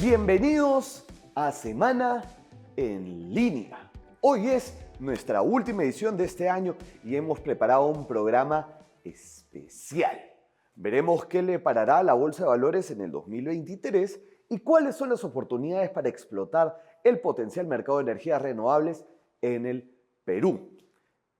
Bienvenidos a Semana en Línea. Hoy es nuestra última edición de este año y hemos preparado un programa especial. Veremos qué le parará a la Bolsa de Valores en el 2023 y cuáles son las oportunidades para explotar el potencial mercado de energías renovables en el Perú.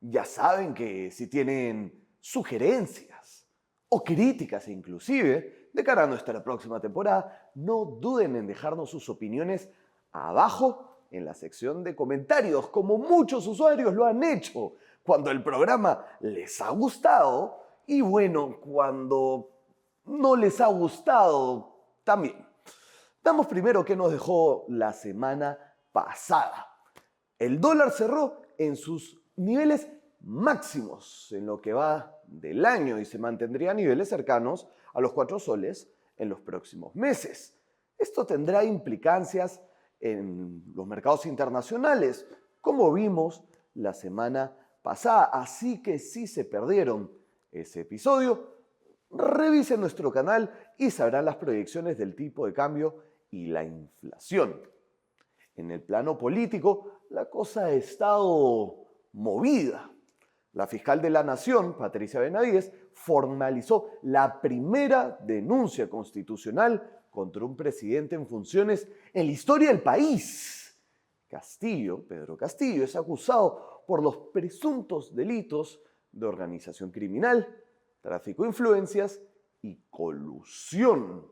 Ya saben que si tienen sugerencias o críticas inclusive de cara a nuestra próxima temporada, no duden en dejarnos sus opiniones abajo en la sección de comentarios, como muchos usuarios lo han hecho cuando el programa les ha gustado y bueno, cuando no les ha gustado también. Veamos primero qué nos dejó la semana pasada. El dólar cerró en sus niveles máximos en lo que va del año y se mantendría a niveles cercanos a los 4 soles en los próximos meses. Esto tendrá implicancias en los mercados internacionales, como vimos la semana pasada. Así que si se perdieron ese episodio, revisen nuestro canal y sabrán las proyecciones del tipo de cambio y la inflación. En el plano político, la cosa ha estado movida. La fiscal de la Nación, Patricia Benavides, formalizó la primera denuncia constitucional contra un presidente en funciones en la historia del país. Pedro Castillo, es acusado por los presuntos delitos de organización criminal, tráfico de influencias y colusión.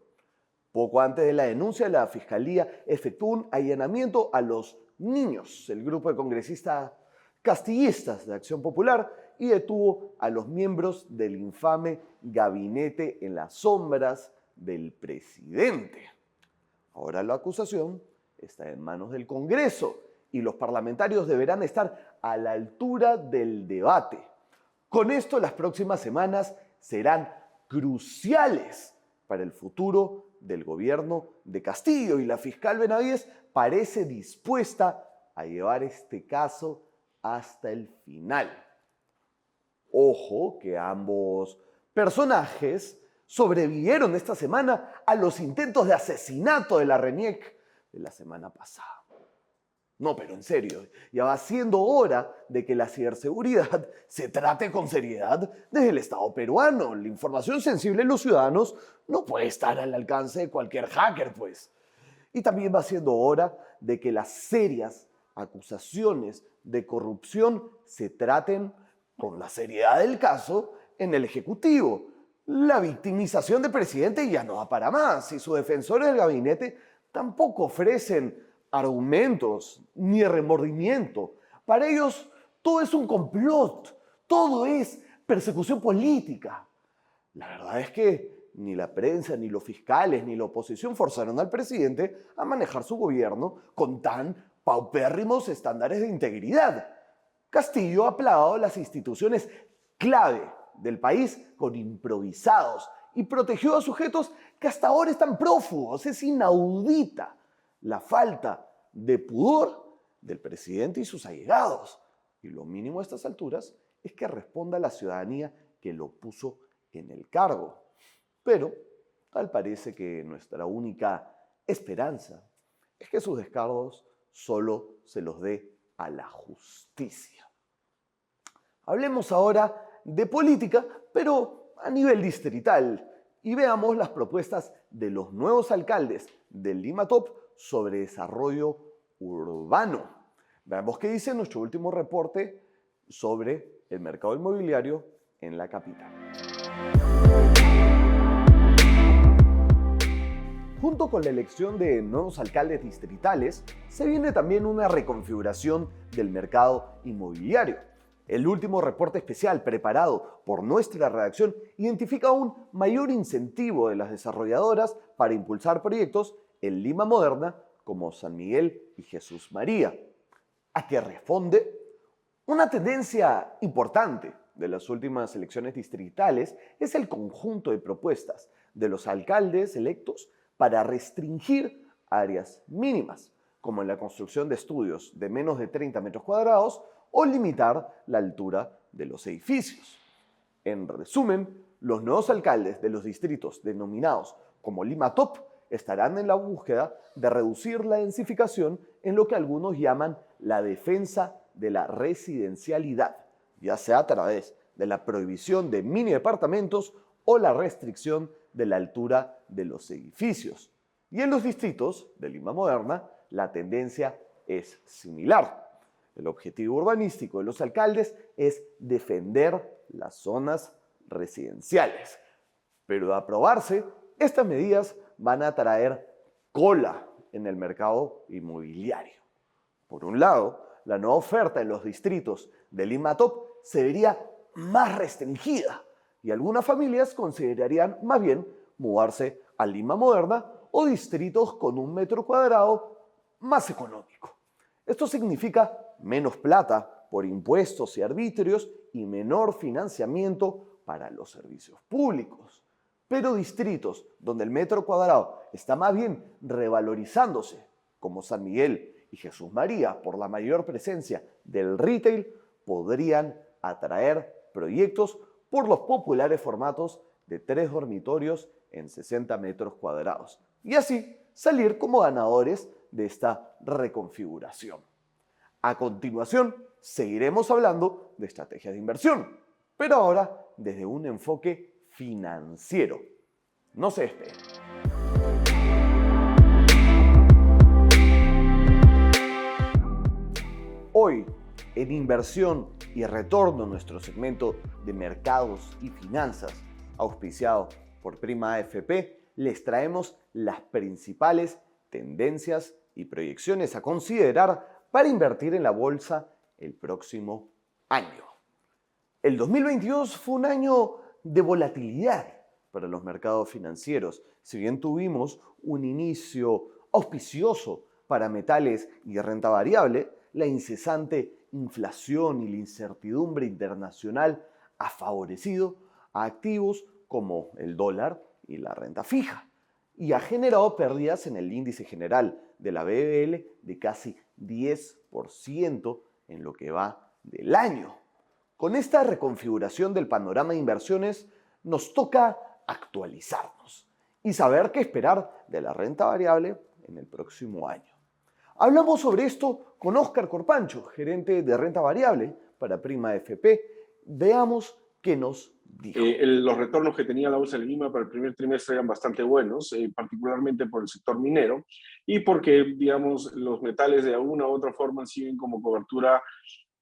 Poco antes de la denuncia, la Fiscalía efectuó un allanamiento a los niños, el grupo de congresistas castillistas de Acción Popular, y detuvo a los miembros del infame gabinete en las sombras del presidente. Ahora la acusación está en manos del Congreso y los parlamentarios deberán estar a la altura del debate. Con esto, las próximas semanas serán cruciales para el futuro del gobierno de Castillo y la fiscal Benavides parece dispuesta a llevar este caso hasta el final. Ojo que ambos personajes sobrevivieron esta semana a los intentos de asesinato de la RENIEC de la semana pasada. No, pero en serio, ya va siendo hora de que la ciberseguridad se trate con seriedad desde el Estado peruano. La información sensible de los ciudadanos no puede estar al alcance de cualquier hacker, pues. Y también va siendo hora de que las serias acusaciones de corrupción se traten con la seriedad del caso en el Ejecutivo. La victimización del presidente ya no va para más y sus defensores del gabinete tampoco ofrecen argumentos ni remordimiento. Para ellos todo es un complot, todo es persecución política. La verdad es que ni la prensa, ni los fiscales, ni la oposición forzaron al presidente a manejar su gobierno con tan paupérrimos estándares de integridad. Castillo ha plagado las instituciones clave del país con improvisados y protegió a sujetos que hasta ahora están prófugos. Es inaudita la falta de pudor del presidente y sus allegados. Y lo mínimo a estas alturas es que responda a la ciudadanía que lo puso en el cargo. Pero tal parece que nuestra única esperanza es que sus descargos solo se los dé a la justicia. Hablemos ahora de política, pero a nivel distrital, y veamos las propuestas de los nuevos alcaldes del Lima Top sobre desarrollo urbano. Veamos qué dice nuestro último reporte sobre el mercado inmobiliario en la capital. Junto con la elección de nuevos alcaldes distritales, se viene también una reconfiguración del mercado inmobiliario. El último reporte especial preparado por nuestra redacción identifica un mayor incentivo de las desarrolladoras para impulsar proyectos en Lima Moderna como San Miguel y Jesús María. ¿A qué responde? Una tendencia importante de las últimas elecciones distritales es el conjunto de propuestas de los alcaldes electos para restringir áreas mínimas, como en la construcción de estudios de menos de 30 metros cuadrados o limitar la altura de los edificios. En resumen, Los nuevos alcaldes de los distritos denominados como Lima Top estarán en la búsqueda de reducir la densificación en lo que algunos llaman la defensa de la residencialidad, ya sea a través de la prohibición de mini departamentos o la restricción de la altura de los edificios. Y en los distritos de Lima Moderna, la tendencia es similar. El objetivo urbanístico de los alcaldes es defender las zonas residenciales. Pero de aprobarse, estas medidas van a traer cola en el mercado inmobiliario. Por un lado, la nueva oferta en los distritos de Lima Top se vería más restringida y algunas familias considerarían más bien mudarse a Lima Moderna o distritos con un metro cuadrado más económico. Esto significa menos plata por impuestos y arbitrios y menor financiamiento para los servicios públicos. Pero distritos donde el metro cuadrado está más bien revalorizándose, como San Miguel y Jesús María, por la mayor presencia del retail, podrían atraer proyectos por los populares formatos de 3 dormitorios en 60 metros cuadrados y así salir como ganadores de esta reconfiguración. A continuación, seguiremos hablando de estrategias de inversión, pero ahora desde un enfoque financiero. No se despeguen. Hoy, en Inversión y Retorno, nuestro segmento de mercados y finanzas, auspiciado por Prima AFP, les traemos las principales tendencias y proyecciones a considerar para invertir en la bolsa el próximo año. El 2022 fue un año de volatilidad para los mercados financieros. Si bien tuvimos un inicio auspicioso para metales y renta variable, la incesante inflación y la incertidumbre internacional ha favorecido a activos como el dólar y la renta fija y ha generado pérdidas en el índice general de la BVL de casi 10% en lo que va del año. Con esta reconfiguración del panorama de inversiones nos toca actualizarnos y saber qué esperar de la renta variable en el próximo año. Hablamos sobre esto con Óscar Corpancho, gerente de renta variable para Prima AFP. Veamos qué nos dijo. Los retornos que tenía la bolsa de Lima para el primer trimestre eran bastante buenos, particularmente por el sector minero y porque, digamos, los metales de alguna u otra forma sirven como cobertura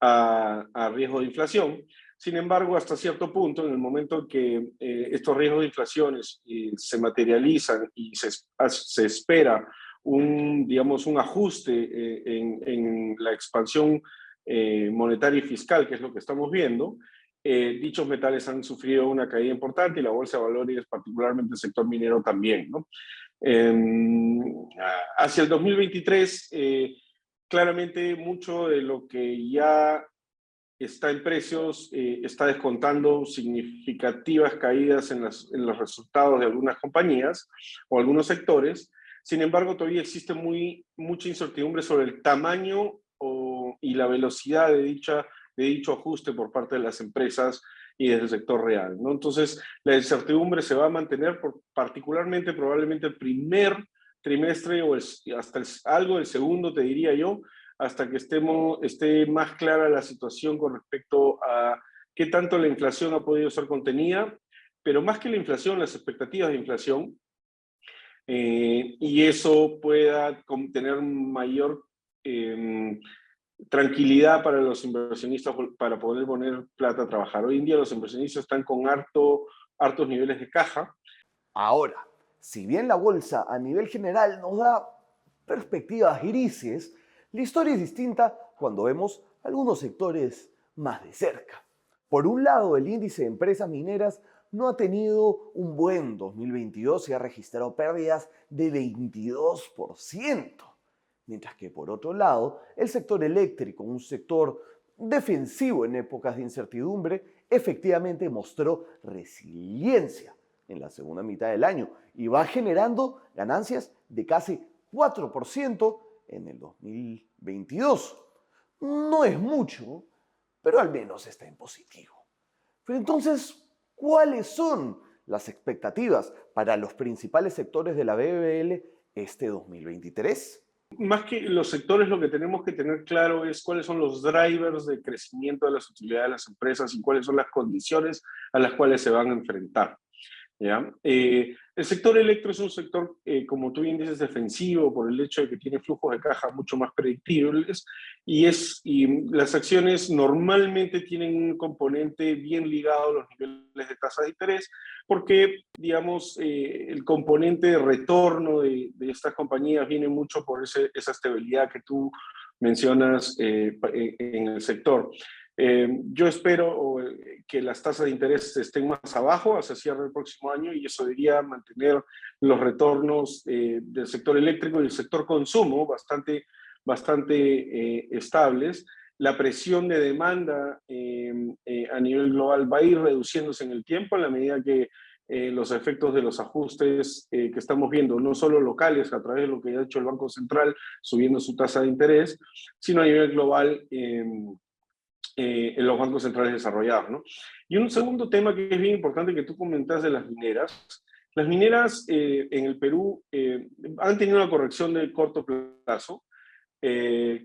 a riesgo de inflación. Sin embargo, hasta cierto punto, en el momento en que estos riesgos de inflación se materializan y se espera digamos, un ajuste en la expansión monetaria y fiscal, que es lo que estamos viendo, dichos metales han sufrido una caída importante y la bolsa de valores, particularmente el sector minero, también, ¿no? Hacia el 2023, claramente mucho de lo que ya está en precios está descontando significativas caídas en los resultados de algunas compañías o algunos sectores. Sin embargo, todavía existe mucha incertidumbre sobre el tamaño y la velocidad de dicho ajuste por parte de las empresas y desde el sector real, ¿no? Entonces, la incertidumbre se va a mantener particularmente probablemente el primer trimestre o hasta algo del segundo, te diría yo, hasta que esté más clara la situación con respecto a qué tanto la inflación ha podido ser contenida, pero más que la inflación, las expectativas de inflación, y eso pueda tener mayor tranquilidad para los inversionistas para poder poner plata a trabajar. Hoy en día los inversionistas están con hartos niveles de caja. Ahora, si bien la bolsa a nivel general nos da perspectivas grises, la historia es distinta cuando vemos algunos sectores más de cerca. Por un lado, el índice de empresas mineras no ha tenido un buen 2022 y ha registrado pérdidas de 22%. Mientras que por otro lado, el sector eléctrico, un sector defensivo en épocas de incertidumbre, efectivamente mostró resiliencia en la segunda mitad del año y va generando ganancias de casi 4% en el 2022. No es mucho, pero al menos está en positivo. Pero entonces, ¿Cuáles son las expectativas para los principales sectores de la BBL este 2023? Más que los sectores, lo que tenemos que tener claro es cuáles son los drivers de crecimiento de las utilidades de las empresas y cuáles son las condiciones a las cuales se van a enfrentar. ¿Ya? El sector electro es un sector, como tú bien dices, defensivo por el hecho de que tiene flujos de caja mucho más predictibles y las acciones normalmente tienen un componente bien ligado a los niveles de tasa de interés porque, digamos, el componente de retorno de estas compañías viene mucho por esa estabilidad que tú mencionas en el sector. Yo espero que las tasas de interés estén más abajo hacia cierre del próximo año y eso debería mantener los retornos del sector eléctrico y del sector consumo bastante estables. La presión de demanda a nivel global va a ir reduciéndose en el tiempo en la medida que los efectos de los ajustes que estamos viendo, no solo locales a través de lo que ha hecho el Banco Central subiendo su tasa de interés, sino a nivel global en los bancos centrales desarrollados, ¿no? Y un segundo tema que es bien importante que tú comentas de las mineras. Las mineras en el Perú han tenido una corrección de corto plazo,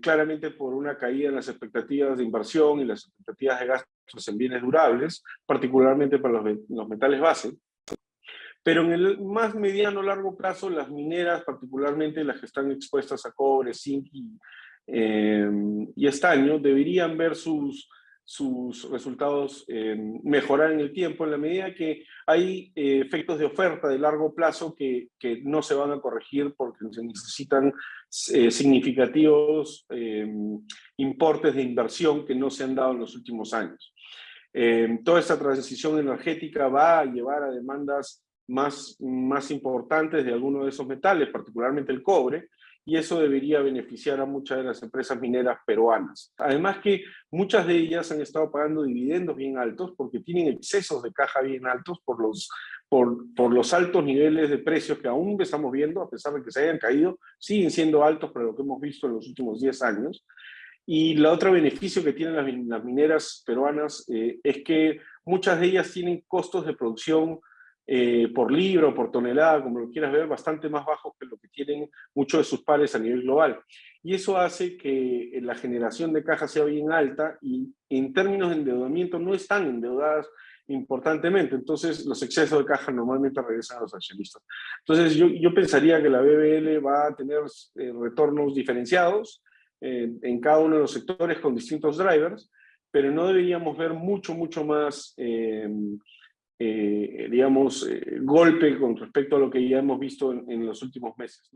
claramente por una caída en las expectativas de inversión y las expectativas de gastos en bienes durables, particularmente para los metales base. Pero en el más mediano largo plazo, las mineras, particularmente las que están expuestas a cobre, zinc y estaño, deberían ver sus resultados mejorar en el tiempo en la medida que hay efectos de oferta de largo plazo que no se van a corregir porque se necesitan significativos importes de inversión que no se han dado en los últimos años. Toda esta transición energética va a llevar a demandas más importantes de algunos de esos metales, particularmente el cobre, y eso debería beneficiar a muchas de las empresas mineras peruanas. Además que muchas de ellas han estado pagando dividendos bien altos porque tienen excesos de caja bien altos por los altos niveles de precios que aún estamos viendo, a pesar de que se hayan caído, siguen siendo altos para lo que hemos visto en los últimos 10 años. Y la otra beneficio que tienen las mineras peruanas es que muchas de ellas tienen costos de producción por libra o por tonelada, como lo quieras ver, bastante más bajos que lo que tienen muchos de sus pares a nivel global. Y eso hace que la generación de caja sea bien alta y en términos de endeudamiento no están endeudadas importantemente. Entonces, los excesos de caja normalmente regresan a los accionistas. Entonces, yo pensaría que la BBL va a tener retornos diferenciados en cada uno de los sectores con distintos drivers, pero no deberíamos ver mucho más golpe con respecto a lo que ya hemos visto en los últimos meses.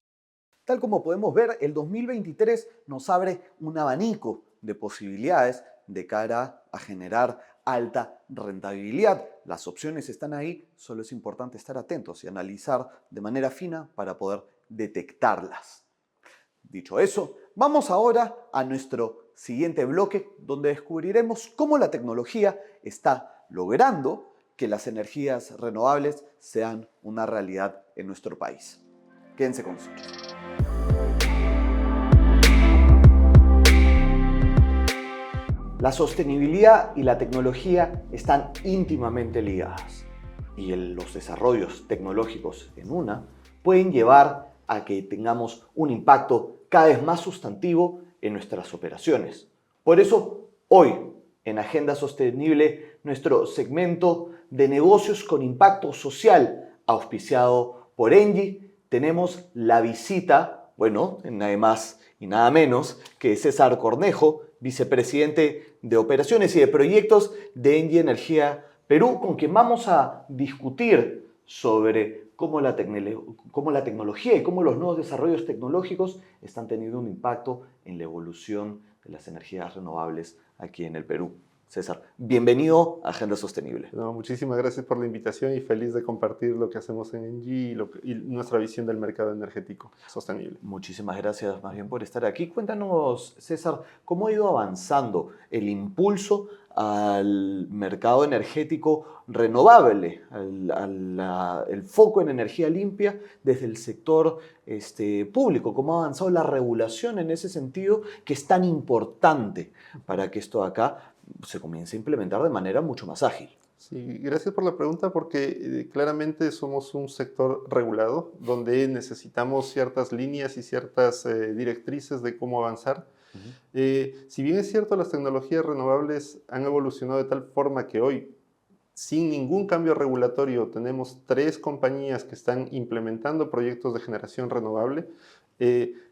Tal como podemos ver, el 2023 nos abre un abanico de posibilidades de cara a generar alta rentabilidad. Las opciones están ahí, solo es importante estar atentos y analizar de manera fina para poder detectarlas. Dicho eso, vamos ahora a nuestro siguiente bloque, donde descubriremos cómo la tecnología está logrando que las energías renovables sean una realidad en nuestro país. Quédense con nosotros. La sostenibilidad y la tecnología están íntimamente ligadas y los desarrollos tecnológicos en una pueden llevar a que tengamos un impacto cada vez más sustantivo en nuestras operaciones. Por eso, hoy, en Agenda Sostenible, nuestro segmento de negocios con impacto social, auspiciado por Engie, tenemos la visita, nada más y nada menos que César Cornejo, vicepresidente de Operaciones y de Proyectos de Engie Energía Perú, con quien vamos a discutir sobre cómo la tecnología y cómo los nuevos desarrollos tecnológicos están teniendo un impacto en la evolución de las energías renovables aquí en el Perú. César, bienvenido a Agenda Sostenible. No, muchísimas gracias por la invitación y feliz de compartir lo que hacemos en Engie y nuestra visión del mercado energético sostenible. Muchísimas gracias más bien por estar aquí. Cuéntanos, César, ¿cómo ha ido avanzando el impulso al mercado energético renovable, el foco en energía limpia desde el sector público? ¿Cómo ha avanzado la regulación en ese sentido que es tan importante para que esto acá se comience a implementar de manera mucho más ágil? Sí, gracias por la pregunta porque claramente somos un sector regulado donde necesitamos ciertas líneas y ciertas directrices de cómo avanzar. Ujú. Si bien es cierto, las tecnologías renovables han evolucionado de tal forma que hoy, sin ningún cambio regulatorio, tenemos 3 compañías que están implementando proyectos de generación renovable.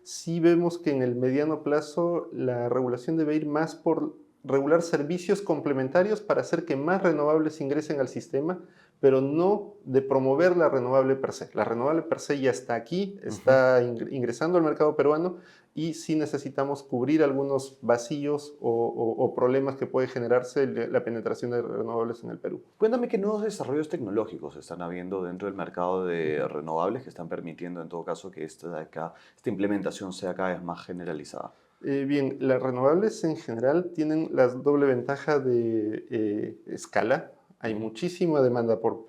Sí vemos que en el mediano plazo la regulación debe ir más por regular servicios complementarios para hacer que más renovables ingresen al sistema, pero no de promover la renovable per se. La renovable per se ya está aquí, Ujú. está ingresando al mercado peruano y sí necesitamos cubrir algunos vacíos o problemas que puede generarse la penetración de renovables en el Perú. Cuéntame qué nuevos desarrollos tecnológicos están habiendo dentro del mercado de renovables que están permitiendo en todo caso que esta implementación sea cada vez más generalizada. Bien, las renovables en general tienen la doble ventaja de escala. Hay Ujú. muchísima demanda por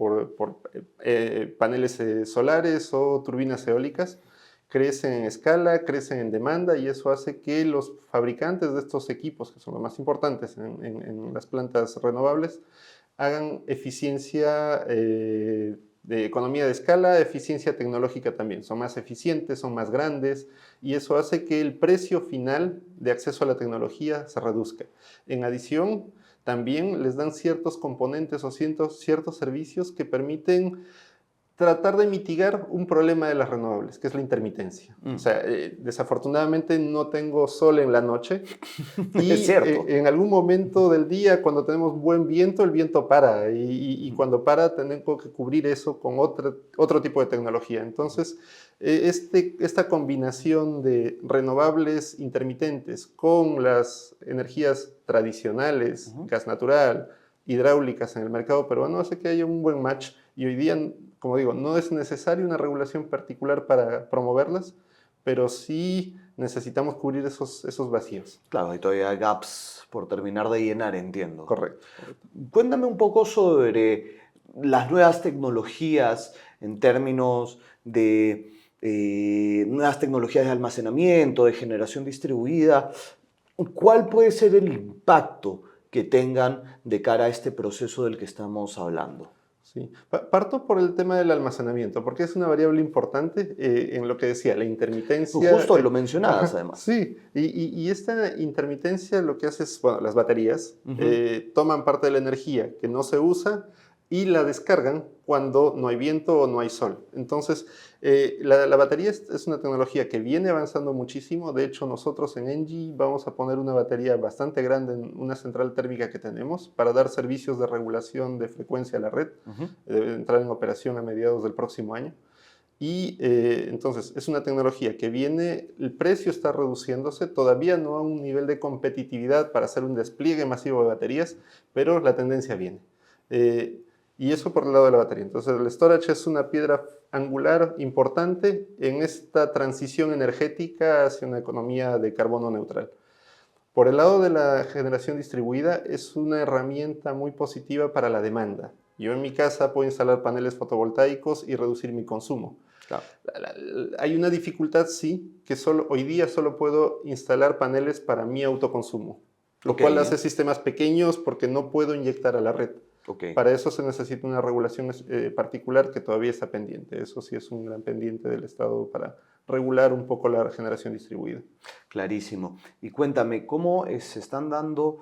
paneles solares o turbinas eólicas. Crecen en escala, crecen en demanda y eso hace que los fabricantes de estos equipos, que son los más importantes en las plantas renovables, hagan eficiencia de economía de escala, eficiencia tecnológica también. Son más eficientes, son más grandes y eso hace que el precio final de acceso a la tecnología se reduzca. En adición, también les dan ciertos componentes o ciertos servicios que permiten tratar de mitigar un problema de las renovables, que es la intermitencia. O Mm. sea, desafortunadamente no tengo sol en la noche Es y cierto. en algún momento del día, cuando tenemos buen viento, el viento para y Mm. cuando para tenemos que cubrir eso con otro tipo de tecnología. Ujú. Entonces, esta combinación de renovables intermitentes con las energías tradicionales, Ujú. gas natural, hidráulicas en el mercado peruano, hace que haya un buen match y hoy día, como digo, no es necesaria una regulación particular para promoverlas, pero sí necesitamos cubrir esos vacíos. Claro, hay todavía gaps por terminar de llenar, entiendo. Correcto, correcto. Cuéntame un poco sobre las nuevas tecnologías en términos de nuevas tecnologías de almacenamiento, de generación distribuida. ¿Cuál puede ser el impacto que tengan de cara a este proceso del que estamos hablando? Sí. Parto por el tema del almacenamiento, porque es una variable importante en lo que decía, la intermitencia. Justo lo mencionadas, Ajá, además. sí, y esta intermitencia lo que hace es, bueno, las baterías Ujú. toman parte de la energía que no se usa y la descargan cuando no hay viento o no hay sol. Entonces, la batería es una tecnología que viene avanzando muchísimo. De hecho, nosotros en Engie vamos a poner una batería bastante grande en una central térmica que tenemos para dar servicios de regulación de frecuencia a la red. Ujú. Debe entrar en operación a mediados del próximo año. Y entonces es una tecnología que viene, el precio está reduciéndose, todavía no a un nivel de competitividad para hacer un despliegue masivo de baterías, pero la tendencia viene. Eh, y eso por el lado de la batería. Entonces el storage es una piedra angular importante en esta transición energética hacia una economía de carbono neutral. Por el lado de la generación distribuida, es una herramienta muy positiva para la demanda. Yo en mi casa puedo instalar paneles fotovoltaicos y reducir mi consumo. Claro. Hay una dificultad, sí, que hoy día solo puedo instalar paneles para mi autoconsumo, lo Ok, cual hace sistemas pequeños porque no puedo inyectar a la red. ok. Para eso se necesita una regulación particular que todavía está pendiente. Eso sí es un gran pendiente del Estado para regular un poco la generación distribuida. Clarísimo. Y cuéntame, ¿cómo se están dando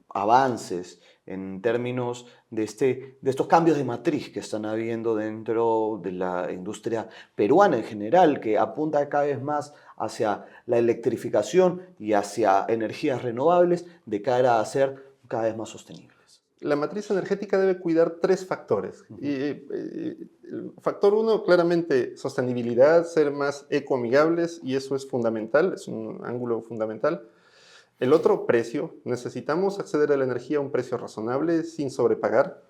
avances en términos de estos cambios de matriz que están habiendo dentro de la industria peruana en general, que apunta cada vez más hacia la electrificación y hacia energías renovables de cara a ser cada vez más sostenibles? La matriz energética debe cuidar 3 factores. Ujú. El factor 1, claramente, sostenibilidad, ser más ecoamigables, y eso es fundamental, es un ángulo fundamental. El otro, precio. Necesitamos acceder a la energía a un precio razonable sin sobrepagar.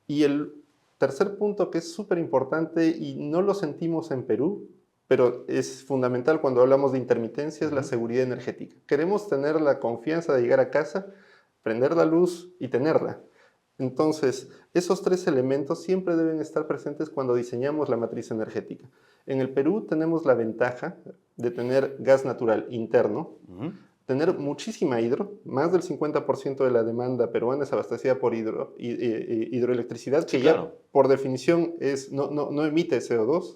Y el tercer punto, que es súper importante y no lo sentimos en Perú, pero es fundamental cuando hablamos de intermitencia, es la Ujú. seguridad energética. Queremos tener la confianza de llegar a casa, prender la luz y tenerla. Entonces, esos 3 elementos siempre deben estar presentes cuando diseñamos la matriz energética. En el Perú tenemos la ventaja de tener gas natural interno. Ujú. tener muchísima hidro, más del 50% de la demanda peruana es abastecida por hidroelectricidad, que claro, ya por definición no emite CO2,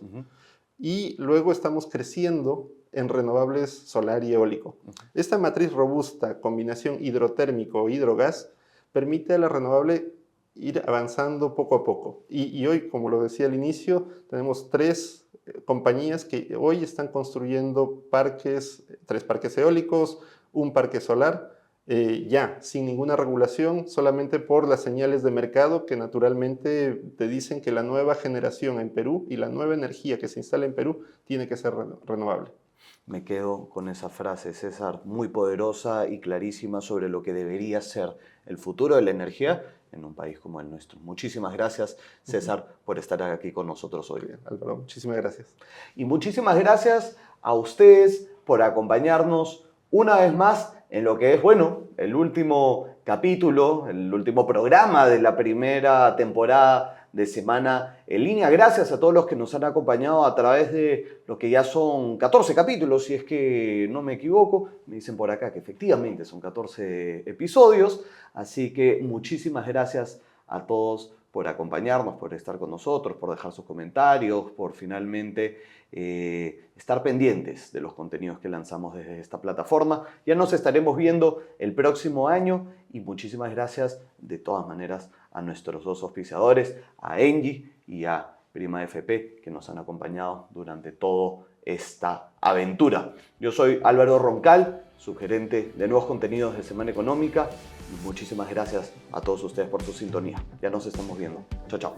y luego estamos creciendo en renovables solar y eólico. Esta matriz robusta, combinación hidrotérmico-hidrogas, permite a la renovable ir avanzando poco a poco. Y hoy, como lo decía al inicio, tenemos 3 compañías que hoy están construyendo 3 parques eólicos, un parque solar, ya, sin ninguna regulación, solamente por las señales de mercado que naturalmente te dicen que la nueva generación en Perú y la nueva energía que se instala en Perú tiene que ser renovable. Me quedo con esa frase, César, muy poderosa y clarísima sobre lo que debería ser el futuro de la energía en un país como el nuestro. Muchísimas gracias, César, por estar aquí con nosotros hoy. Bien, Álvaro, muchísimas gracias. Y muchísimas gracias a ustedes por acompañarnos una vez más en lo que es, bueno, el último capítulo, el último programa de la primera temporada de Semana en Línea. Gracias a todos los que nos han acompañado a través de lo que ya son 14 capítulos, si es que no me equivoco. Me dicen por acá que efectivamente son 14 episodios. Así que muchísimas gracias a todos por acompañarnos, por estar con nosotros, por dejar sus comentarios, por finalmente estar pendientes de los contenidos que lanzamos desde esta plataforma. Ya nos estaremos viendo el próximo año y muchísimas gracias de todas maneras a nuestros 2 auspiciadores, a Engie y a Prima FP, que nos han acompañado durante toda esta aventura. Yo soy Álvaro Roncal, subgerente de nuevos contenidos de Semana Económica. Y muchísimas gracias a todos ustedes por su sintonía. Ya nos estamos viendo. Chao, chao.